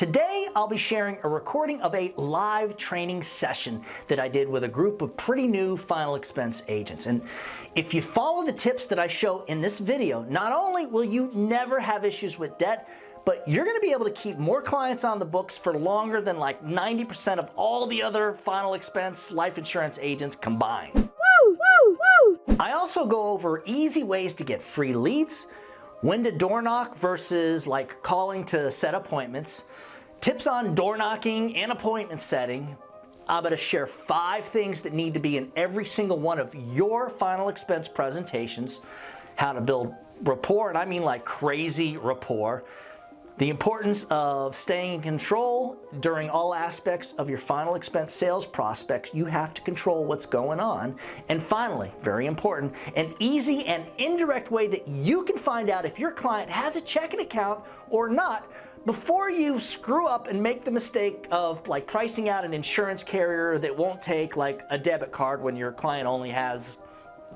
Today, I'll be sharing a recording of a live training session that I did with a group of pretty new final expense agents. And if you follow the tips that I show in this video, not only will you never have issues with debt, but you're gonna be able to keep more clients on the books for longer than like 90% of all the other final expense life insurance agents combined. Woo, woo, woo. I also go over easy ways to get free leads, when to door knock versus like calling to set appointments, tips on door knocking and appointment setting. I'm gonna share 5 things that need to be in every single one of your final expense presentations, how to build rapport, and I mean like crazy rapport, the importance of staying in control during all aspects of your final expense sales prospects. You have to control what's going on. And finally, very important, an easy and indirect way that you can find out if your client has a checking account or not before you screw up and make the mistake of like pricing out an insurance carrier that won't take like a debit card when your client only has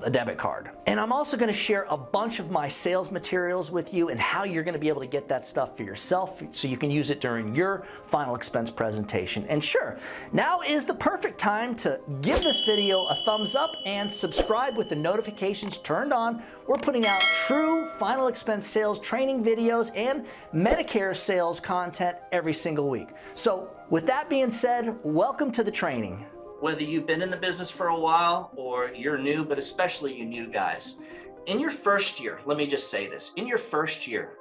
a debit card. And I'm also going to share a bunch of my sales materials with you and how you're going to be able to get that stuff for yourself so you can use it during your final expense presentation. And sure, now is the perfect time to give this video a thumbs up and subscribe with the notifications turned on. We're putting out true final expense sales training videos and Medicare sales content every single week. So with that being said, welcome to the training. Whether you've been in the business for a while or you're new, but especially you new guys, in your first year, let me just say this, in your first year,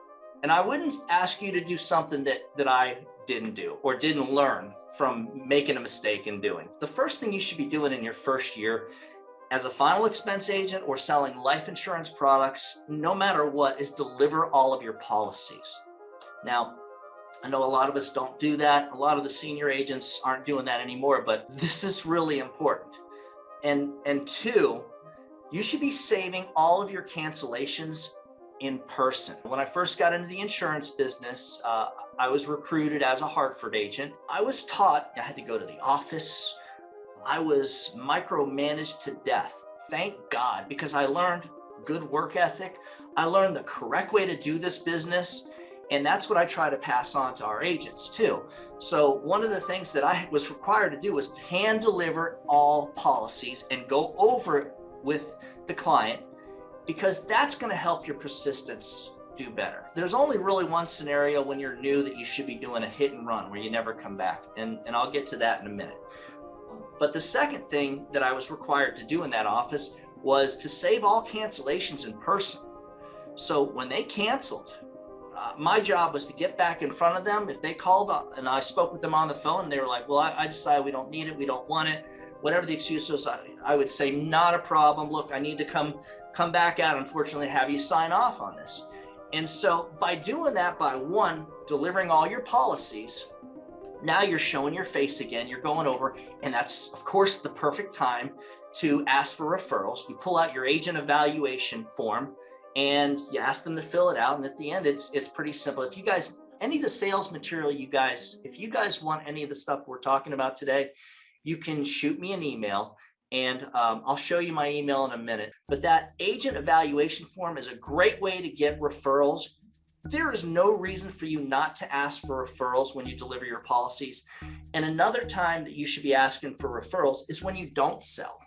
and I wouldn't ask you to do something that I didn't do or didn't learn from making a mistake in doing. The first thing you should be doing in your first year as a final expense agent or selling life insurance products, no matter what, is deliver all of your policies. Now, I know a lot of us don't do that. A lot of the senior agents aren't doing that anymore, but this is really important. And 2, you should be saving all of your cancellations in person. When I first got into the insurance business, I was recruited as a Hartford agent. I was taught I had to go to the office. I was micromanaged to death. Thank God, because I learned good work ethic. I learned the correct way to do this business. And that's what I try to pass on to our agents too. So one of the things that I was required to do was hand deliver all policies and go over it with the client, because that's going to help your persistence do better. There's only really one scenario when you're new that you should be doing a hit and run where you never come back. And I'll get to that in a minute. But the second thing that I was required to do in that office was to save all cancellations in person. So when they canceled, my job was to get back in front of them. If they called and I spoke with them on the phone and they were like, well, I decided we don't need it, we don't want it, whatever the excuse was, I would say, not a problem. Look, I need to come back out, unfortunately, have you sign off on this. And so by doing that, by 1, delivering all your policies, now you're showing your face again, you're going over, and that's, of course, the perfect time to ask for referrals. You pull out your agent evaluation form, and you ask them to fill it out. And at the end, it's pretty simple. If you guys, any of the sales material, if you guys want any of the stuff we're talking about today, you can shoot me an email, and I'll show you my email in a minute. But that agent evaluation form is a great way to get referrals. There is no reason for you not to ask for referrals when you deliver your policies. And another time that you should be asking for referrals is when you don't sell.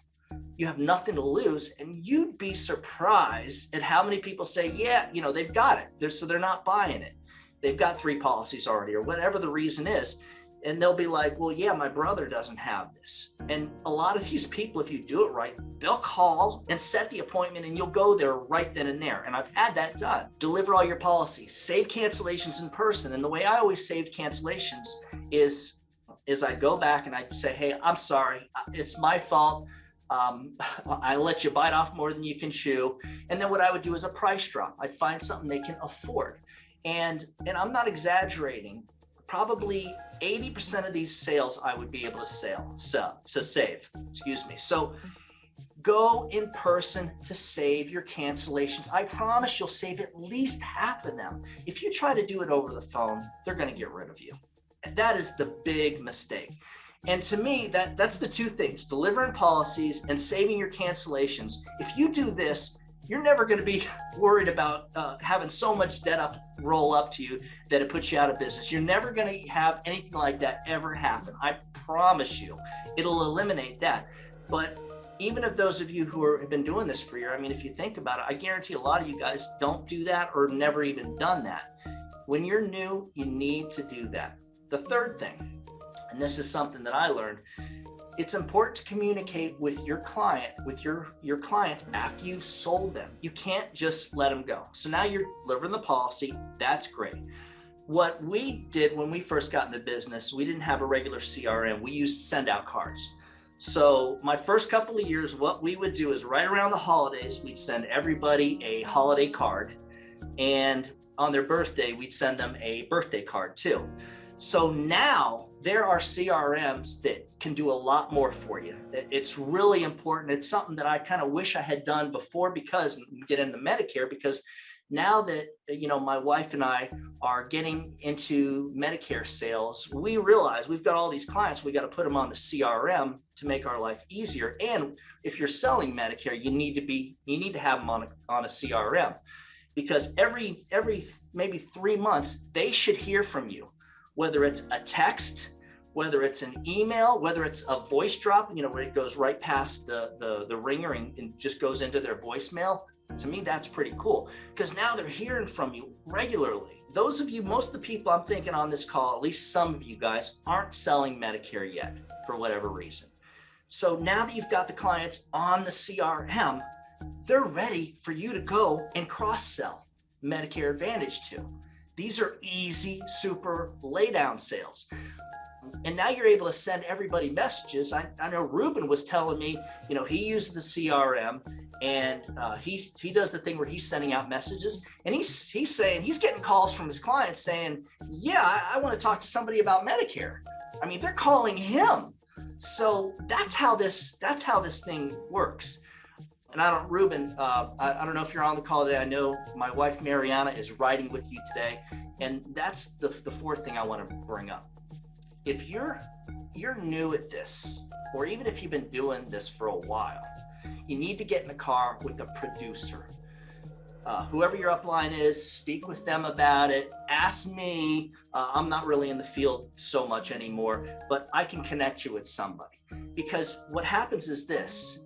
You have nothing to lose, and you'd be surprised at how many people say, yeah, they've got it. So they're not buying it. They've got 3 policies already, or whatever the reason is. And they'll be like, well, yeah, my brother doesn't have this. And a lot of these people, if you do it right, they'll call and set the appointment, and you'll go there right then and there. And I've had that done. Deliver all your policies, save cancellations in person. And the way I always saved cancellations is I'd go back and I'd say, hey, I'm sorry, it's my fault. I let you bite off more than you can chew. And then what I would do is a price drop. I'd find something they can afford. And I'm not exaggerating. Probably 80% of these sales I would be able to save, excuse me. So go in person to save your cancellations. I promise you'll save at least half of them. If you try to do it over the phone, they're going to get rid of you. That is the big mistake. And to me, that's the 2 things, delivering policies and saving your cancellations. If you do this, you're never going to be worried about having so much debt roll up to you that it puts you out of business. You're never going to have anything like that ever happen. I promise you, it'll eliminate that. But even if those of you who have been doing this for a year, I mean, if you think about it, I guarantee a lot of you guys don't do that or never even done that. When you're new, you need to do that. The third thing, and this is something that I learned, it's important to communicate with your client, with your clients after you've sold them. You can't just let them go. So now you're delivering the policy. That's great. What we did when we first got in the business, we didn't have a regular CRM. We used send out cards. So my first couple of years, what we would do is right around the holidays, we'd send everybody a holiday card, and on their birthday, we'd send them a birthday card too. So now there are CRMs that can do a lot more for you. It's really important. It's something that I kind of wish I had done before, because get into Medicare, because now that, you know, my wife and I are getting into Medicare sales, we realize we've got all these clients, we got to put them on the CRM to make our life easier. And if you're selling Medicare, you need to have them on a CRM, because every maybe 3 months, they should hear from you, whether it's a text, whether it's an email, whether it's a voice drop, you know, where it goes right past the ringer and just goes into their voicemail. To me, that's pretty cool, because now they're hearing from you regularly. Those of you, most of the people I'm thinking on this call, at least some of you guys, aren't selling Medicare yet for whatever reason. So now that you've got the clients on the CRM, they're ready for you to go and cross-sell Medicare Advantage to. These are easy, super lay-down sales. And now you're able to send everybody messages. I know Ruben was telling me, you know, he uses the CRM, and he does the thing where he's sending out messages, and he's saying he's getting calls from his clients saying, yeah, I want to talk to somebody about Medicare. I mean, they're calling him. So that's how this thing works. And Ruben, I don't know if you're on the call today. I know my wife, Mariana, is riding with you today. And that's the fourth thing I want to bring up. If you're new at this, or even if you've been doing this for a while, you need to get in the car with a producer. Whoever your upline is, speak with them about it. Ask me. I'm not really in the field so much anymore, but I can connect you with somebody. Because what happens is this: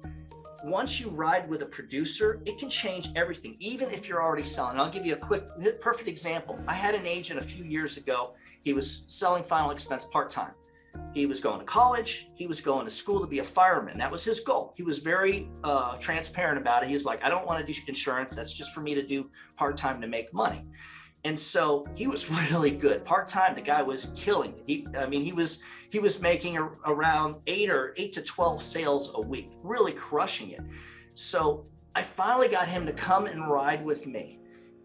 once you ride with a producer, it can change everything, even if you're already selling. I'll give you a perfect example. I had an agent a few years ago. He was selling final expense part-time. He was going to college. He was going to school to be a fireman. That was his goal. He was very transparent about it. He was like, I don't want to do insurance. That's just for me to do part-time to make money. And so he was really good. Part-time, the guy was killing it. He was making around 8 to 12 sales a week, really crushing it. So I finally got him to come and ride with me.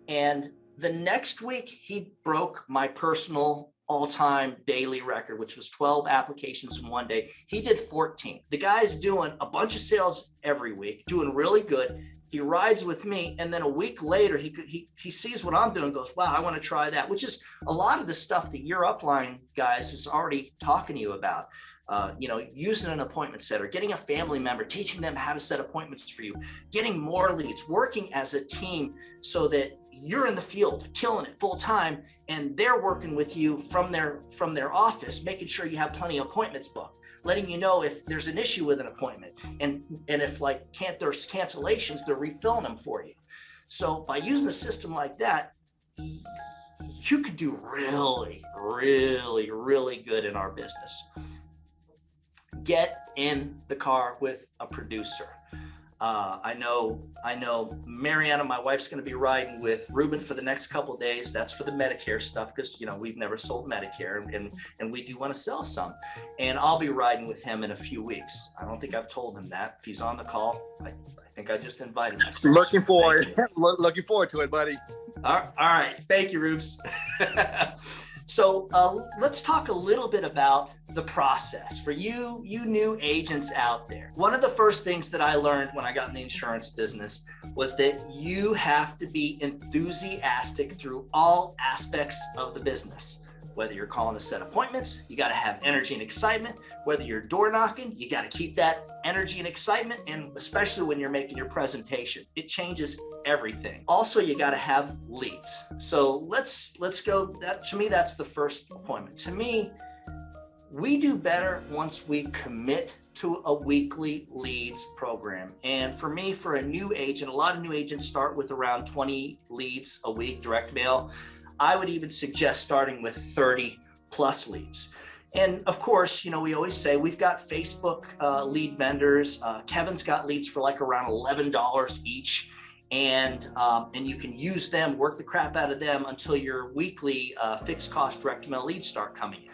And the next week, he broke my personal all-time daily record, which was 12 applications in one day. He did 14. The guy's doing a bunch of sales every week, doing really good. He rides with me, and then a week later, he sees what I'm doing and goes, wow, I want to try that, which is a lot of the stuff that your upline guys is already talking to you about. Using an appointment setter, getting a family member, teaching them how to set appointments for you, getting more leads, working as a team so that you're in the field, killing it full time, and they're working with you from their office, making sure you have plenty of appointments booked, letting you know if there's an issue with an appointment, and if there's cancellations, they're refilling them for you. So by using a system like that, you could do really, really, really good in our business. Get in the car with a producer. I know Mariana, my wife's going to be riding with Ruben for the next couple of days. That's for the Medicare stuff, because we've never sold Medicare, and we do want to sell some. And I'll be riding with him in a few weeks. I don't think I've told him that. If he's on the call, I think I just invited myself. Looking forward to it, buddy. All right. Thank you, Rubes. So let's talk a little bit about the process for you new agents out there. One of the first things that I learned when I got in the insurance business was that you have to be enthusiastic through all aspects of the business. Whether you're calling to set appointments, you got to have energy and excitement. Whether you're door knocking, you got to keep that energy and excitement, and especially when you're making your presentation, it changes everything. Also, you got to have leads. So let's go. That, to me, that's the first appointment. To me, we do better once we commit to a weekly leads program. And for me, for a new agent, a lot of new agents start with around 20 leads a week, direct mail. I would even suggest starting with 30 plus leads. And of course, you know, we always say we've got Facebook lead vendors. Kevin's got leads for like around $11 each. And you can use them, work the crap out of them until your weekly fixed cost direct mail leads start coming in.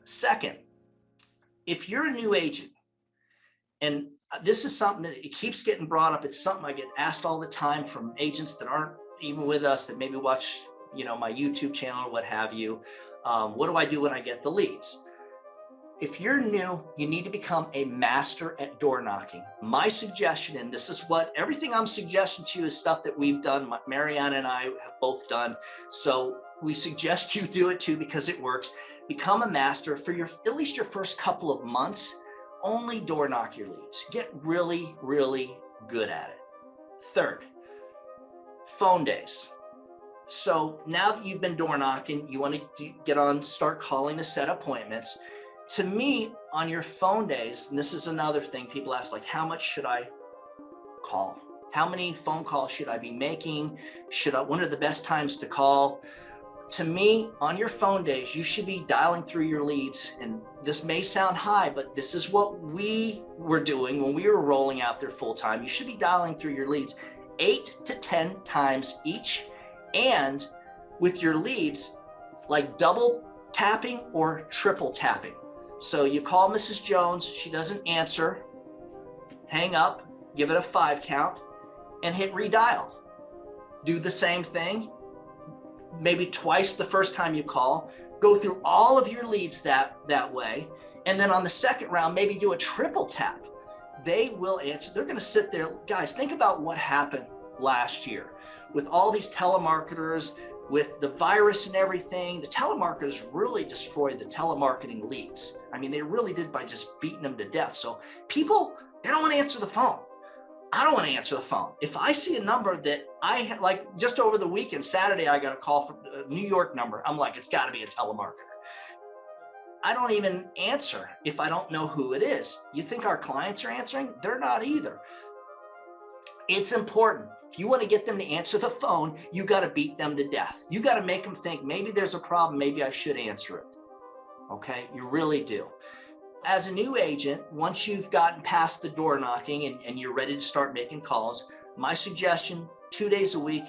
Second, if you're a new agent, and this is something that it keeps getting brought up, it's something I get asked all the time from agents that aren't even with us, that maybe watch, you know, my YouTube channel or what have you. What do I do when I get the leads? If you're new, you need to become a master at door knocking. My suggestion, and this is what everything I'm suggesting to you is stuff that we've done, Mariana and I have both done. So we suggest you do it too because it works. Become a master for at least your first couple of months. Only door knock your leads. Get really, really good at it. Third, phone days. So now that you've been door knocking, you want to start calling to set appointments. To me, on your phone days, and this is another thing people ask, like, how much should I call? How many phone calls should I be making? When are the best times to call? To me, on your phone days, you should be dialing through your leads. And this may sound high, but this is what we were doing when we were rolling out there full time. You should be dialing through your leads 8 to 10 times each. And with your leads, like double tapping or triple tapping. So you call Mrs. Jones, she doesn't answer, hang up, give it a 5 count, and hit redial. Do the same thing, maybe twice the first time you call, go through all of your leads that way. And then on the second round, maybe do a triple tap. They will answer. They're going to sit there. Guys, think about what happened last year with all these telemarketers, with the virus and everything. The telemarketers really destroyed the telemarketing leads. I mean, they really did by just beating them to death. So people, they don't want to answer the phone. I don't want to answer the phone. If I see a number that like just over the weekend, Saturday, I got a call from a New York number. I'm like, it's got to be a telemarketer. I don't even answer if I don't know who it is. You think our clients are answering? They're not either. It's important. If you want to get them to answer the phone, you got to beat them to death. You got to make them think maybe there's a problem. Maybe I should answer it. Okay. You really do. As a new agent, once you've gotten past the door knocking and you're ready to start making calls, my suggestion, 2 days a week,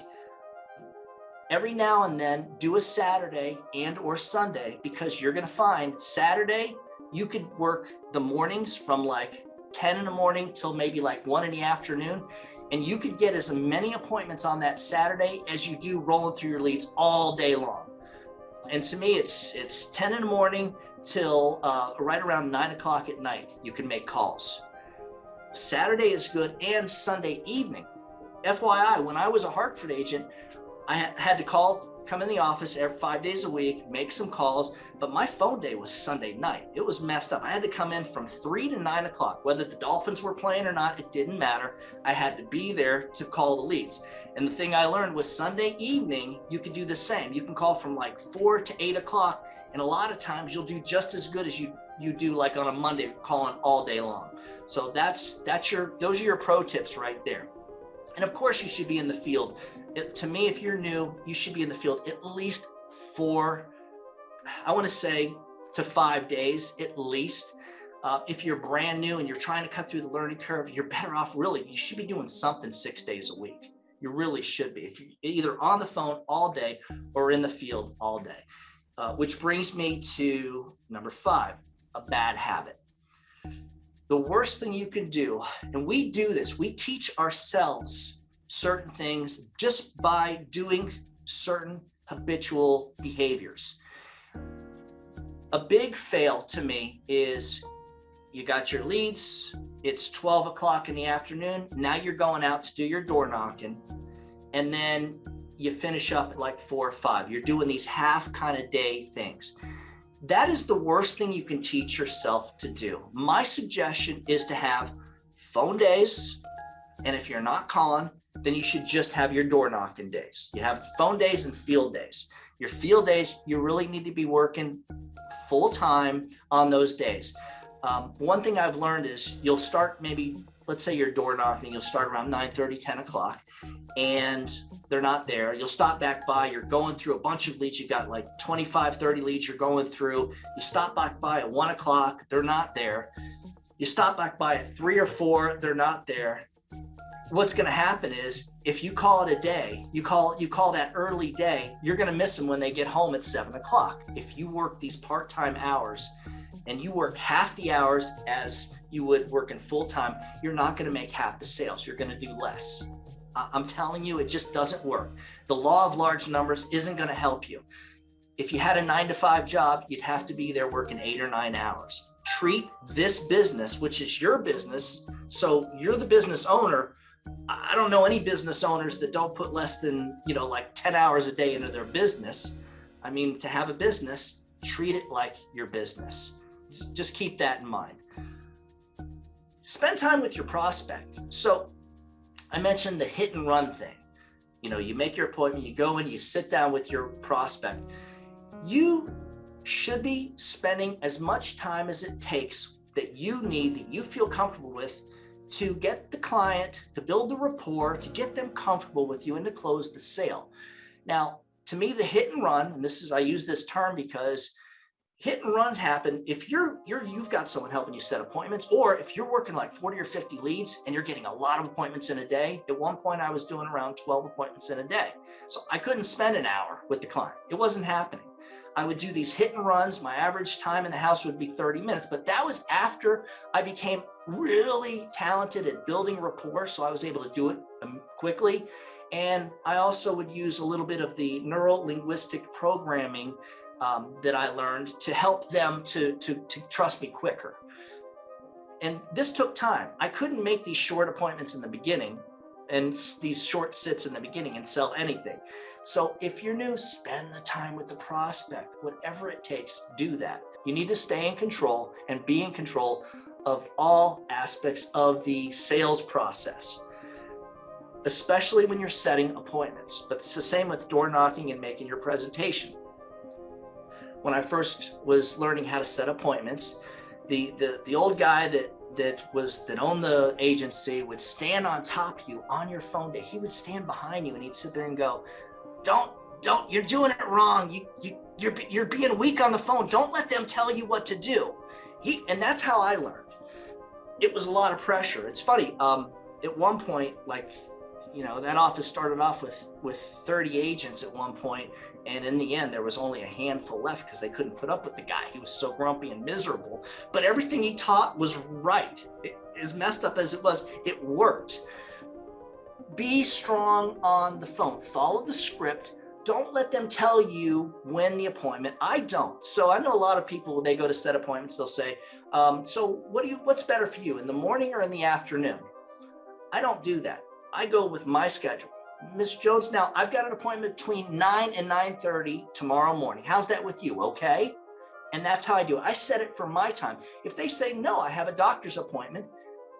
every now and then do a Saturday and or Sunday, because you're going to find Saturday, you could work the mornings from like 10 in the morning till maybe like 1 in the afternoon. And you could get as many appointments on that Saturday as you do rolling through your leads all day long. And to me, it's 10 in the morning till right around 9 o'clock at night, you can make calls. Saturday is good, and Sunday evening. FYI, when I was a Hartford agent, I had to come in the office every 5 days a week, make some calls, but my phone day was Sunday night. It was messed up. I had to come in from 3 to 9 o'clock, whether the Dolphins were playing or not, it didn't matter. I had to be there to call the leads. And the thing I learned was Sunday evening, you could do the same. You can call from like 4 to 8 o'clock. And a lot of times you'll do just as good as you do like on a Monday, calling all day long. So those are your pro tips right there. And of course you should be in the field. To me, if you're new, you should be in the field at least 4, I want to say to 5 days at least. If you're brand new and you're trying to cut through the learning curve, you're better off really, you should be doing something 6 days a week. You really should be. If you're either on the phone all day or in the field all day. Which brings me to number 5, a bad habit. The worst thing you can do, and we do this, we teach ourselves certain things just by doing certain habitual behaviors. A big fail to me is you got your leads, it's 12 o'clock in the afternoon, now you're going out to do your door knocking, and then you finish up at like 4 or 5. You're doing these half kind of day things. That is the worst thing you can teach yourself to do. My suggestion is to have phone days. And if you're not calling, then you should just have your door knocking days. You have phone days and field days. Your field days, you really need to be working full time on those days. One thing I've learned is you'll start maybe, let's say you're door knocking, you'll start around 9:30, 10 o'clock, and they're not there. You'll stop back by, you're going through a bunch of leads. You've got like 25, 30 leads you're going through. You stop back by at 1 o'clock, they're not there. You stop back by at 3 or 4, they're not there. What's going to happen is if you call it a day, you call that early day, you're going to miss them when they get home at 7 o'clock. If you work these part-time hours and you work half the hours as you would work in full-time, you're not going to make half the sales. You're going to do less. I'm telling you, it just doesn't work. The law of large numbers isn't going to help you. If you had a 9-to-5 job, you'd have to be there working 8 or 9 hours. Treat this business, which is your business, so you're the business owner. I don't know any business owners that don't put less than, like 10 hours a day into their business. I mean, to have a business, treat it like your business. Just keep that in mind. Spend time with your prospect. So I mentioned the hit and run thing. You make your appointment, you go in, you sit down with your prospect. You should be spending as much time as it takes that you need, that you feel comfortable with, to get the client, to build the rapport, to get them comfortable with you and to close the sale. Now, to me, the hit and run, and I use this term because hit and runs happen if you've got someone helping you set appointments, or if you're working like 40 or 50 leads and you're getting a lot of appointments in a day. At one point, I was doing around 12 appointments in a day. So I couldn't spend an hour with the client. It wasn't happening. I would do these hit and runs. My average time in the house would be 30 minutes, but that was after I became really talented at building rapport. So I was able to do it quickly. And I also would use a little bit of the neuro-linguistic programming that I learned to help them to trust me quicker. And this took time. I couldn't make these short appointments in the beginning and these short sits in the beginning and sell anything. So if you're new, spend the time with the prospect. Whatever it takes, do that. You need to stay in control and be in control of all aspects of the sales process, especially when you're setting appointments. But it's the same with door knocking and making your presentation. When I first was learning how to set appointments, the old guy that owned the agency would stand on top of you on your phone day. He would stand behind you and he'd sit there and go, don't, you're doing it wrong. You're being weak on the phone. Don't let them tell you what to do. And that's how I learned. It was a lot of pressure. It's funny. At one point, that office started off with 30 agents at one point, and in the end there was only a handful left because they couldn't put up with the guy. He was so grumpy and miserable, but everything he taught was right. As messed up as it was, it worked. Be strong on the phone. Follow the script. Don't let them tell you when the appointment. I don't. So I know a lot of people, when they go to set appointments, they'll say, so what's better for you, in the morning or in the afternoon? I don't do that. I go with my schedule. Ms. Jones, now I've got an appointment between 9 and 9:30 tomorrow morning. How's that with you? Okay. And that's how I do it. I set it for my time. If they say, no, I have a doctor's appointment.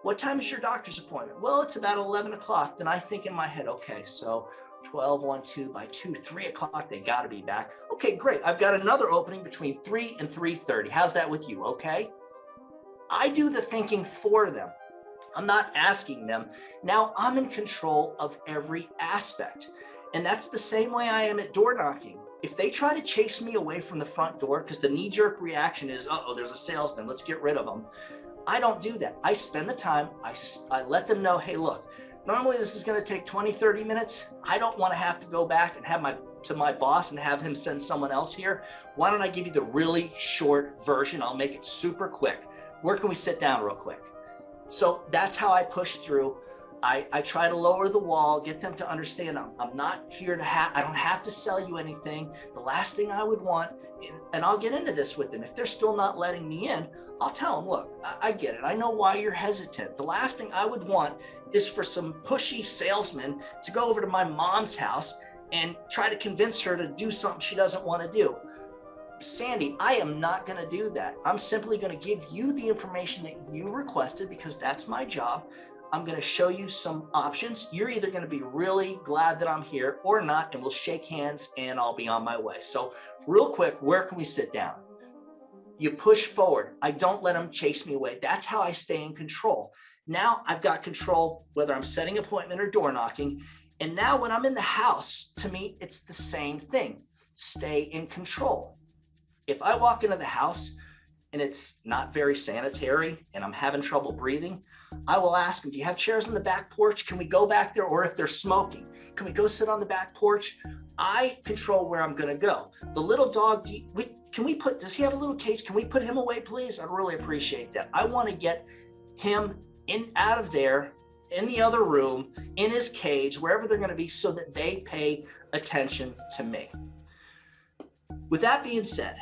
What time is your doctor's appointment? Well, it's about 11 o'clock. Then I think in my head, okay, so 12, 1, 2, by 2, 3 o'clock, they got to be back. Okay, great. I've got another opening between 3 and 3:30. How's that with you? Okay. I do the thinking for them. I'm not asking them. Now I'm in control of every aspect. And that's the same way I am at door knocking. If they try to chase me away from the front door because the knee-jerk reaction is, uh-oh, there's a salesman, let's get rid of them. I don't do that. I spend the time, I let them know, hey, look, normally this is going to take 20, 30 minutes. I don't want to have to go back and have my boss and have him send someone else here. Why don't I give you the really short version? I'll make it super quick. Where can we sit down real quick? So that's how I push through. I try to lower the wall, get them to understand I'm not here to I don't have to sell you anything. The last thing I would want, and I'll get into this with them, if they're still not letting me in, I'll tell them, look, I get it. I know why you're hesitant. The last thing I would want is for some pushy salesman to go over to my mom's house and try to convince her to do something she doesn't want to do. Sandy, I am not going to do that. I'm simply going to give you the information that you requested because that's my job. I'm going to show you some options. You're either going to be really glad that I'm here or not, and we'll shake hands and I'll be on my way. So real quick, where can we sit down? You push forward. I don't let them chase me away. That's how I stay in control. Now I've got control, whether I'm setting an appointment or door knocking. And now when I'm in the house, to me, it's the same thing. Stay in control. If I walk into the house and it's not very sanitary and I'm having trouble breathing, I will ask them, do you have chairs on the back porch? Can we go back there? Or if they're smoking, can we go sit on the back porch? I control where I'm going to go. The little dog, does he have a little cage? Can we put him away, please? I'd really appreciate that. I want to get him out of there, in the other room, in his cage, wherever they're going to be, so that they pay attention to me. With that being said,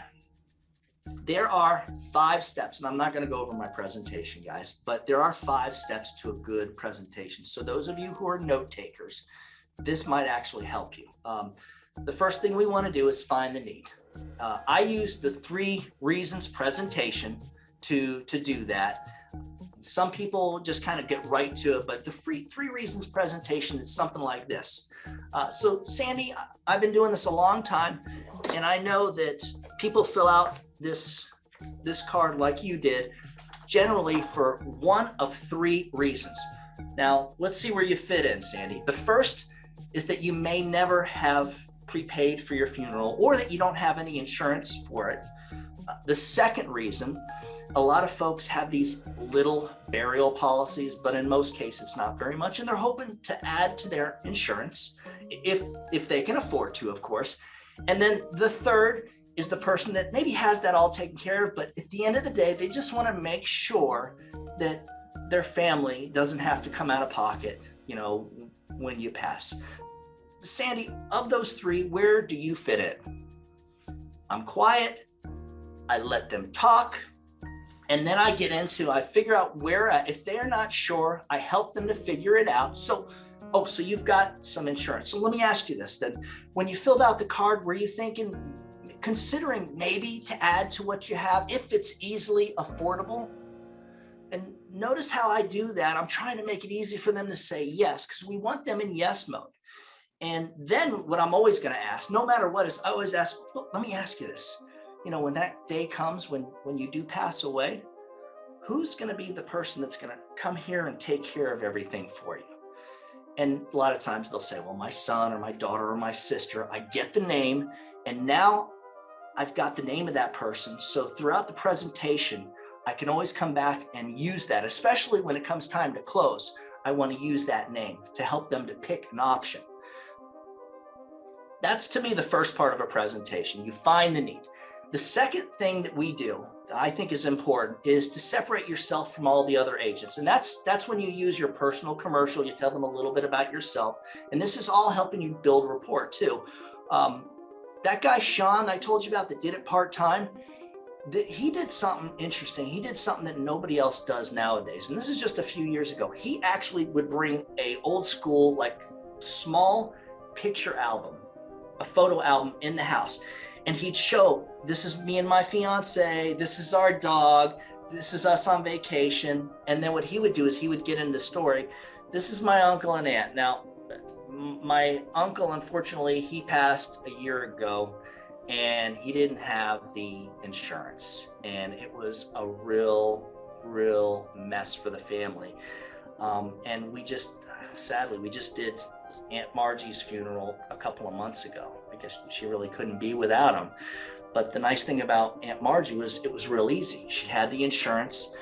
there are 5 steps, and I'm not going to go over my presentation, guys, but there are 5 steps to a good presentation. So those of you who are note takers, this might actually help you. The first thing we want to do is find the need. I use the 3 reasons presentation to do that. Some people just kind of get right to it, but the 3 reasons presentation is something like this. So Sandy, I've been doing this a long time, and I know that people fill out this card like you did, generally for one of 3 reasons. Now, let's see where you fit in, Sandy. The first is that you may never have prepaid for your funeral, or that you don't have any insurance for it. The second reason, a lot of folks have these little burial policies, but in most cases it's not very much, and they're hoping to add to their insurance if they can afford to, of course. And then the third is the person that maybe has that all taken care of, but at the end of the day, they just want to make sure that their family doesn't have to come out of pocket, when you pass. Sandy, of those 3, where do you fit in? I'm quiet. I let them talk. And then I figure out if they're not sure, I help them to figure it out. So you've got some insurance. So let me ask you this then. When you filled out the card, were you considering maybe to add to what you have if it's easily affordable? And notice how I do that. I'm trying to make it easy for them to say yes, because we want them in yes mode. And then what I'm always going to ask, no matter what, is I always ask, well, let me ask you this. When that day comes, when you do pass away, who's going to be the person that's going to come here and take care of everything for you? And a lot of times they'll say, well, my son or my daughter or my sister. I get the name, and now I've got the name of that person. So throughout the presentation, I can always come back and use that, especially when it comes time to close. I want to use that name to help them to pick an option. That's, to me, the first part of a presentation. You find the need. The second thing that we do that I think is important is to separate yourself from all the other agents. And that's when you use your personal commercial. You tell them a little bit about yourself. And this is all helping you build rapport too. That guy, Sean, I told you about that did it part-time, he did something interesting. He did something that nobody else does nowadays. And this is just a few years ago. He actually would bring a old school, like small picture album, a photo album in the house. And he'd show, this is me and my fiance, this is our dog, this is us on vacation. And then what he would do is he would get into the story. This is my uncle and aunt. Now, my uncle, unfortunately, he passed a year ago, and he didn't have the insurance. And it was a real mess for the family. And sadly, we just did Aunt Margie's funeral a couple of months ago because she really couldn't be without him. But the nice thing about Aunt Margie was it was real easy. She had the insurance.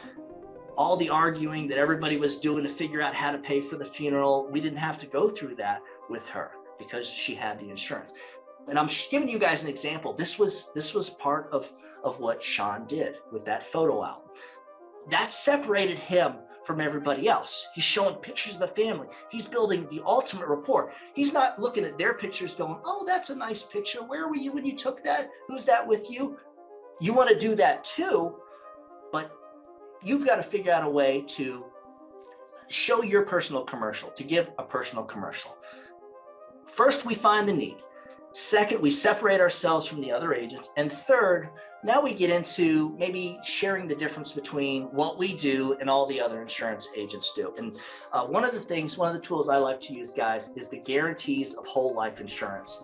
All the arguing that everybody was doing to figure out how to pay for the funeral, we didn't have to go through that with her because she had the insurance. And I'm giving you guys an example. This was part of what Sean did with that photo album. That separated him from everybody else. He's showing pictures of the family. He's building the ultimate rapport. He's not looking at their pictures going, oh, that's a nice picture. Where were you when you took that? Who's that with you? You want to do that too, but you've got to figure out a way to show your personal commercial, to give a personal commercial. first, we find the need. Second, we separate ourselves from the other agents. And third, now we get into maybe sharing the difference between what we do and all the other insurance agents do. And one of the tools I like to use, guys, is the guarantees of whole life insurance.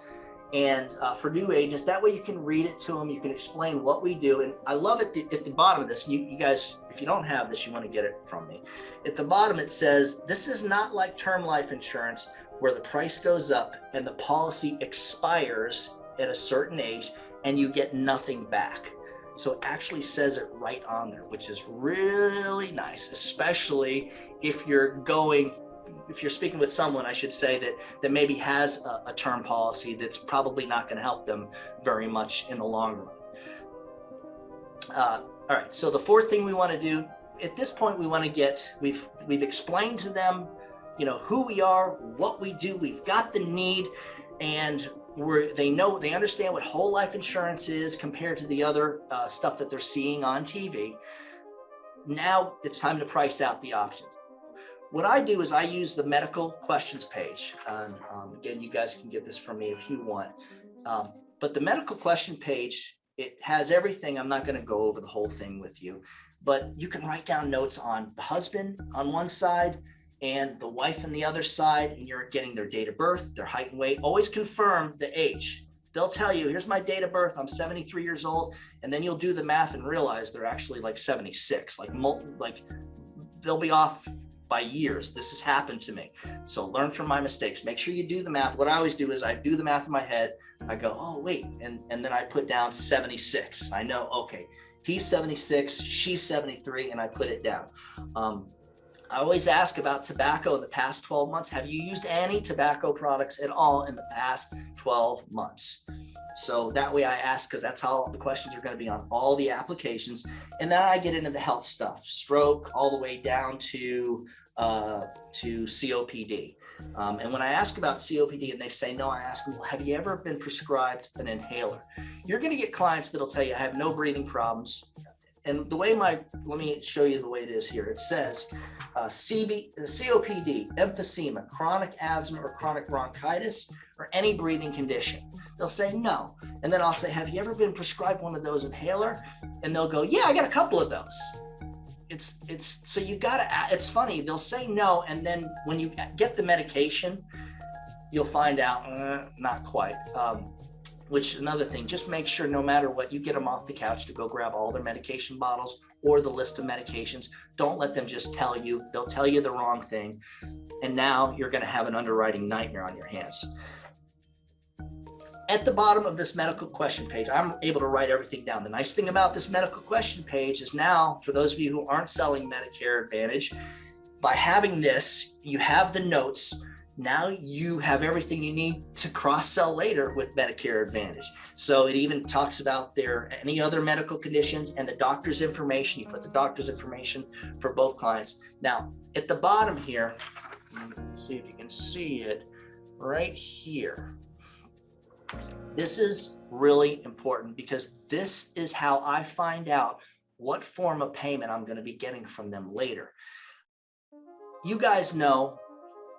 And for new agents, that way you can read it to them, you can explain what we do. And I love it at the bottom of this. You guys, if you don't have this, you want to get it from me. At the bottom, it says, this is not like term life insurance where the price goes up and the policy expires at a certain age and you get nothing back. So it actually says it right on there, which is really nice, especially if you're speaking with someone, I should say, that maybe has a term policy that's probably not going to help them very much in the long run. All right, so the fourth thing we want to do at this point, we've explained to them, who we are, what we do, we've got the need, and they understand what whole life insurance is compared to the other stuff that they're seeing on TV. Now it's time to price out the options. What I do is I use the medical questions page. Again, you guys can get this from me if you want. But the medical question page, it has everything. I'm not going to go over the whole thing with you, but you can write down notes on the husband on one side and the wife on the other side, and you're getting their date of birth, their height and weight. Always confirm the age. They'll tell you, here's my date of birth, I'm 73 years old, and then you'll do the math and realize they're actually like 76, like they'll be off by years. This has happened to me. So learn from my mistakes. Make sure you do the math. What I always do is I do the math in my head. I go, oh, wait. And then I put down 76. I know, okay, he's 76, she's 73, and I put it down. I always ask about tobacco in the past 12 months. Have you used any tobacco products at all in the past 12 months? So that way I ask, because that's how the questions are going to be on all the applications. And then I get into the health stuff, stroke, all the way down to COPD. And when I ask about COPD and they say no, I ask them, well, have you ever been prescribed an inhaler? You're going to get clients that'll tell you I have no breathing problems. And the way let me show you the way it is here. It says COPD, emphysema, chronic asthma or chronic bronchitis, or any breathing condition. They'll say no. And then I'll say, have you ever been prescribed one of those inhaler? And they'll go, yeah, I got a couple of those. So you gotta, it's funny, they'll say no. And then when you get the medication, you'll find out, not quite. Which another thing, just make sure no matter what, you get them off the couch to go grab all their medication bottles or the list of medications. Don't let them just tell you. They'll tell you the wrong thing. And now you're going to have an underwriting nightmare on your hands. At the bottom of this medical question page, I'm able to write everything down. The nice thing about this medical question page is now, for those of you who aren't selling Medicare Advantage, by having this, you have the notes. Now you have everything you need to cross-sell later with Medicare Advantage. So it even talks about any other medical conditions and the doctor's information. You put the doctor's information for both clients. Now, at the bottom here, let's see if you can see it right here. This is really important because this is how I find out what form of payment I'm going to be getting from them later. You guys know,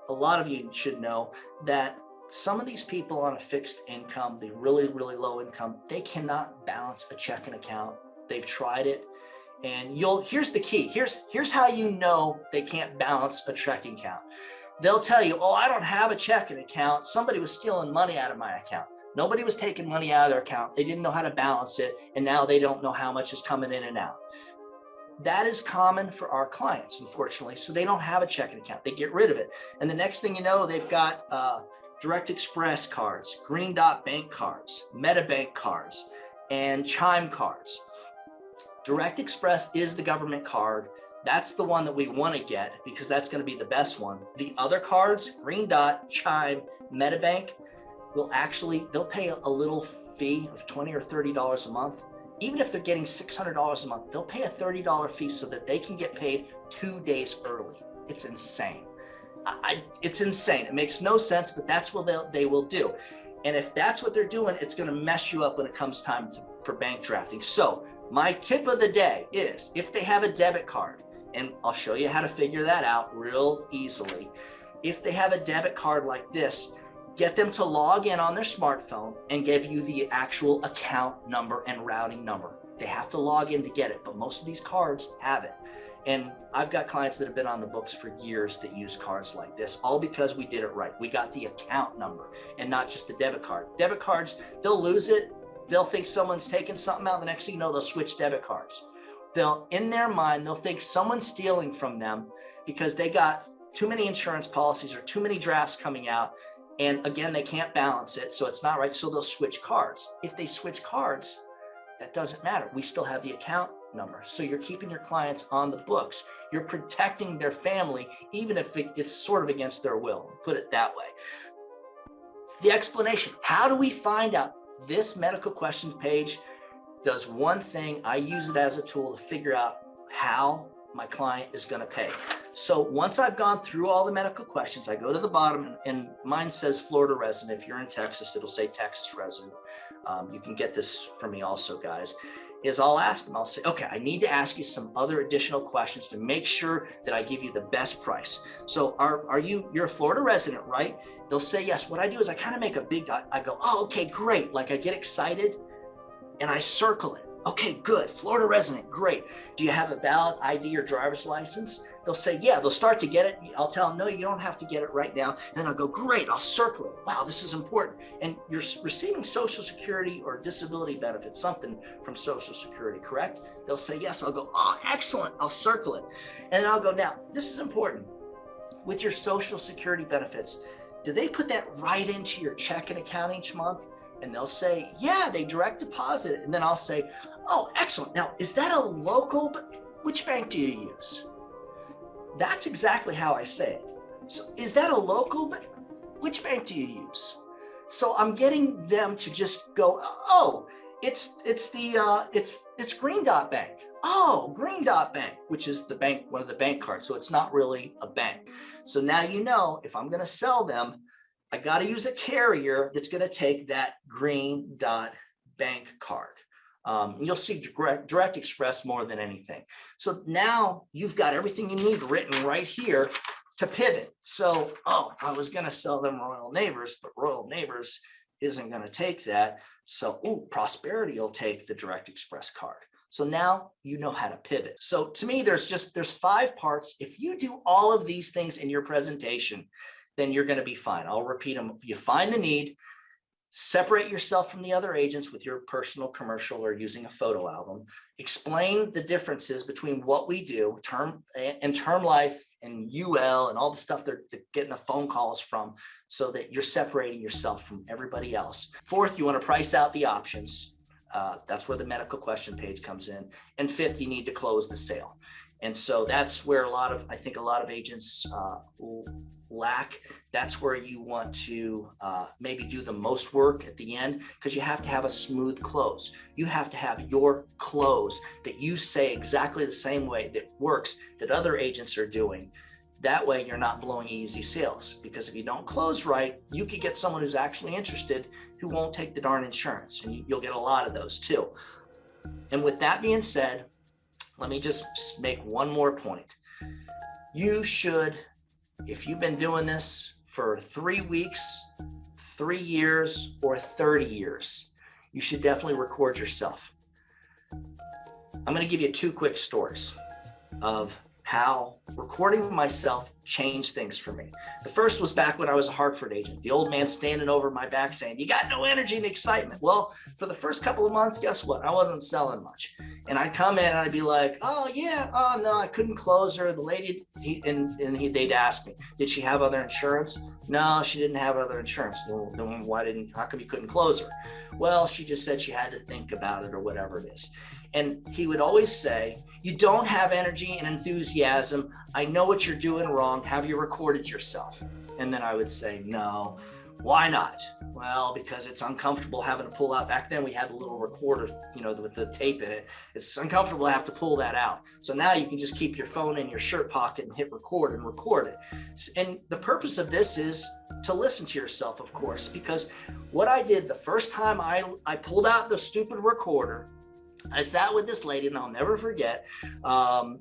a lot of you should know that some of these people on a fixed income, the really, really low income, they cannot balance a checking account. They've tried it. And here's the key. Here's how you know they can't balance a checking account. They'll tell you, oh, I don't have a checking account. Somebody was stealing money out of my account. Nobody was taking money out of their account. They didn't know how to balance it. And now they don't know how much is coming in and out. That is common for our clients, unfortunately. So they don't have a checking account. They get rid of it. And the next thing you know, they've got Direct Express cards, Green Dot Bank cards, MetaBank cards, and Chime cards. Direct Express is the government card. That's the one that we want to get because that's going to be the best one. The other cards, Green Dot, Chime, MetaBank, they'll pay a little fee of $20 or $30 a month. Even if they're getting $600 a month, they'll pay a $30 fee so that they can get paid 2 days early. It's insane. It's insane. It makes no sense, but that's what they will do. And if that's what they're doing, it's going to mess you up when it comes time for bank drafting. So my tip of the day is if they have a debit card, and I'll show you how to figure that out real easily. If they have a debit card like this, get them to log in on their smartphone and give you the actual account number and routing number. They have to log in to get it, but most of these cards have it. And I've got clients that have been on the books for years that use cards like this, all because we did it right. We got the account number and not just the debit card. Debit cards, they'll lose it. They'll think someone's taking something out. The next thing you know, they'll switch debit cards. In their mind, they'll think someone's stealing from them because they got too many insurance policies or too many drafts coming out. And again, they can't balance it, so it's not right. So they'll switch cards. If they switch cards, that doesn't matter. We still have the account number. So you're keeping your clients on the books. You're protecting their family, even if it's sort of against their will, put it that way. The explanation, how do we find out? This medical questions page does one thing. I use it as a tool to figure out how my client is going to pay. So once I've gone through all the medical questions, I go to the bottom and mine says Florida resident. If you're in Texas, it'll say Texas resident. You can get this from me also, guys. I'll ask them, I'll say, okay, I need to ask you some other additional questions to make sure that I give you the best price. So you're a Florida resident, right? They'll say yes. What I do is I kind of make a big, I go, oh, okay, great. Like I get excited and I circle it. Okay, good. Florida resident, great. Do you have a valid ID or driver's license? They'll say, yeah. They'll start to get it. I'll tell them, no, you don't have to get it right now. And then I'll go, great. I'll circle it. Wow, this is important. And you're receiving Social Security or disability benefits, something from Social Security, correct? They'll say, yes. I'll go, oh, excellent. I'll circle it. And then I'll go, now, this is important. With your Social Security benefits, do they put that right into your checking account each month? And they'll say, yeah, they direct deposit it. And then I'll say, oh, excellent. Now, is that a local, which bank do you use? That's exactly how I say it. So is that a local, but which bank do you use? So I'm getting them to just go, oh, it's Green Dot Bank. Oh, Green Dot Bank, which is the bank, one of the bank cards. So it's not really a bank. So now you know, if I'm going to sell them, I got to use a carrier that's going to take that Green Dot Bank card. You'll see Direct Express more than anything. So now you've got everything you need written right here to pivot. So, oh, I was going to sell them Royal Neighbors, but Royal Neighbors isn't going to take that. So, ooh, Prosperity will take the Direct Express card. So now you know how to pivot. So to me, there's 5 parts. If you do all of these things in your presentation, then you're going to be fine. I'll repeat them. You find the need, separate yourself from the other agents with your personal commercial or using a photo album, explain the differences between what we do, term life and UL and all the stuff they're getting the phone calls from, so that you're separating yourself from everybody else. 4th, you want to price out the options. That's where the medical question page comes in. And 5th, you need to close the sale. And so that's where I think a lot of agents lack. That's where you want to maybe do the most work at the end, because you have to have a smooth close. You have to have your close that you say exactly the same way that works that other agents are doing. That way you're not blowing easy sales, because if you don't close right, you could get someone who's actually interested who won't take the darn insurance, and you'll get a lot of those too. And with that being said, let me just make one more point. You should, if you've been doing this for 3 weeks, 3 years, or 30 years, you should definitely record yourself. I'm going to give you 2 quick stories of how recording myself changed things for me. The first was back when I was a Hartford agent. The old man standing over my back saying, you got no energy and excitement. Well, for the first couple of months, guess what? I wasn't selling much. And I'd come in and I'd be like, oh yeah, oh no, I couldn't close her. The lady, they'd ask me, did she have other insurance? No, she didn't have other insurance. Well, then how come you couldn't close her? Well, she just said she had to think about it or whatever it is. And he would always say, you don't have energy and enthusiasm. I know what you're doing wrong. Have you recorded yourself? And then I would say, no. Why not? Well, because it's uncomfortable having to pull out. Back then we had a little recorder, with the tape in it. It's uncomfortable to have to pull that out. So now you can just keep your phone in your shirt pocket and hit record and record it. And the purpose of this is to listen to yourself, of course, because what I did the first time I pulled out the stupid recorder, I sat with this lady, and I'll never forget.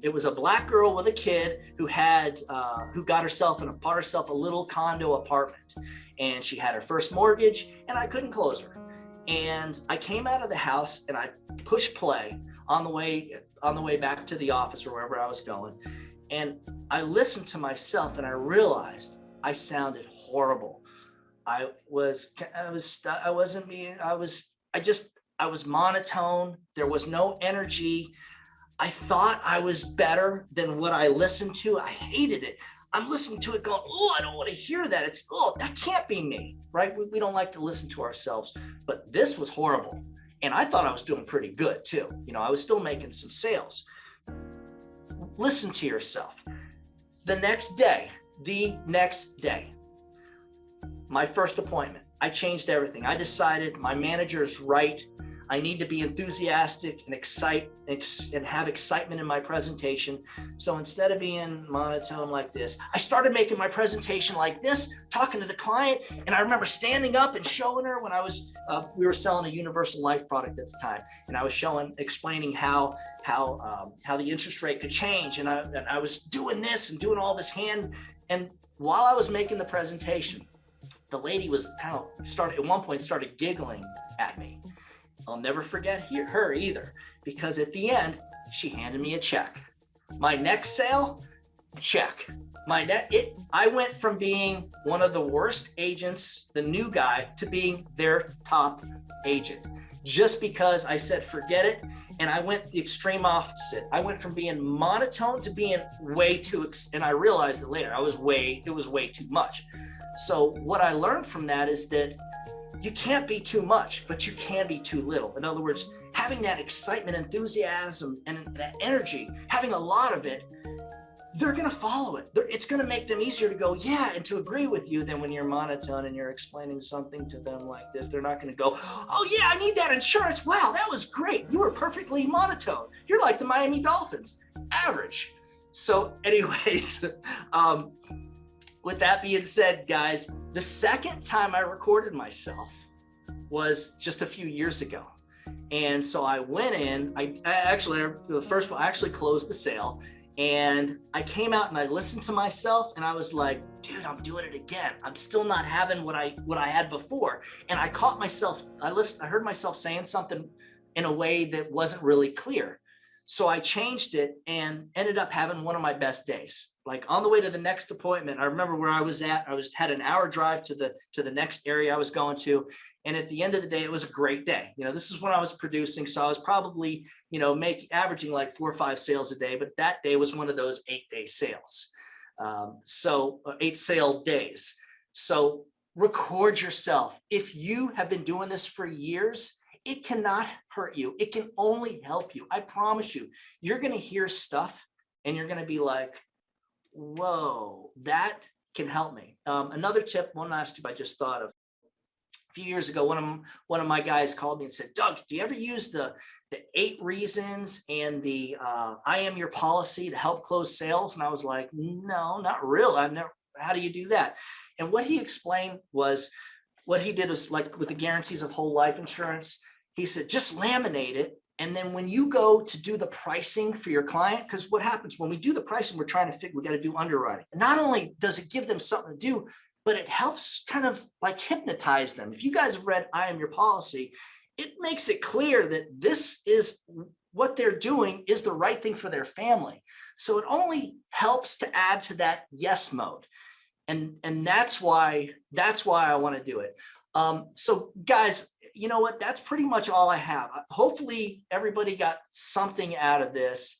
It was a black girl with a kid who got herself and bought herself a little condo apartment, and she had her first mortgage, and I couldn't close her. And I came out of the house and I pushed play on the way back to the office or wherever I was going, and I listened to myself, and I realized I sounded horrible. I was monotone. There was no energy. I thought I was better than what I listened to. I hated it. I'm listening to it going, oh, I don't want to hear that. That can't be me, right? We don't like to listen to ourselves, but this was horrible. And I thought I was doing pretty good too. I was still making some sales. Listen to yourself. The next day, my first appointment, I changed everything. I decided my manager's right. I need to be enthusiastic and have excitement in my presentation. So instead of being monotone like this, I started making my presentation like this, talking to the client. And I remember standing up and showing her when we were selling a universal life product at the time. And I was explaining how the interest rate could change. And I was doing this and doing all this and while I was making the presentation, the lady was at one point started giggling at me. I'll never forget her either, because at the end, she handed me a check. My next sale, check. I went from being one of the worst agents, the new guy, to being their top agent, just because I said, forget it. And I went the extreme opposite. I went from being monotone to being way too, and I realized it later, it was way too much. So what I learned from that is that you can't be too much, but you can be too little. In other words, having that excitement, enthusiasm, and that energy, having a lot of it, they're going to follow it. It's going to make them easier to go, yeah, and to agree with you than when you're monotone and you're explaining something to them like this. They're not going to go, oh yeah, I need that insurance. Wow, that was great. You were perfectly monotone. You're like the Miami Dolphins, average. So anyways, with that being said, guys, the second time I recorded myself was just a few years ago. And so I went in, the first one, I actually closed the sale, and I came out and I listened to myself and I was like, dude, I'm doing it again. I'm still not having what I had before. And I caught myself, I heard myself saying something in a way that wasn't really clear. So I changed it and ended up having one of my best days. Like on the way to the next appointment, I remember where I was at. Had an hour drive to the next area I was going to. And at the end of the day, it was a great day. This is when I was producing. So I was probably, averaging like 4 or 5 sales a day. But that day was one of those 8-day sales. 8 sale days. So record yourself. If you have been doing this for years, it cannot hurt you. It can only help you. I promise you, you're going to hear stuff and you're going to be like, whoa, that can help me. Another tip, one last tip I just thought of. A few years ago, one of my guys called me and said, Doug, do you ever use the 8 reasons and the I am your policy to help close sales? And I was like, no, not really. How do you do that? And what he explained was, what he did was like with the guarantees of whole life insurance, he said, just laminate it. And then when you go to do the pricing for your client, because what happens when we do the pricing, we got to do underwriting. Not only does it give them something to do, but it helps kind of like hypnotize them. If you guys have read I Am Your Policy, it makes it clear that this is what they're doing is the right thing for their family. So it only helps to add to that yes mode. And that's why I want to do it. So guys, you know what? That's pretty much all I have. Hopefully everybody got something out of this.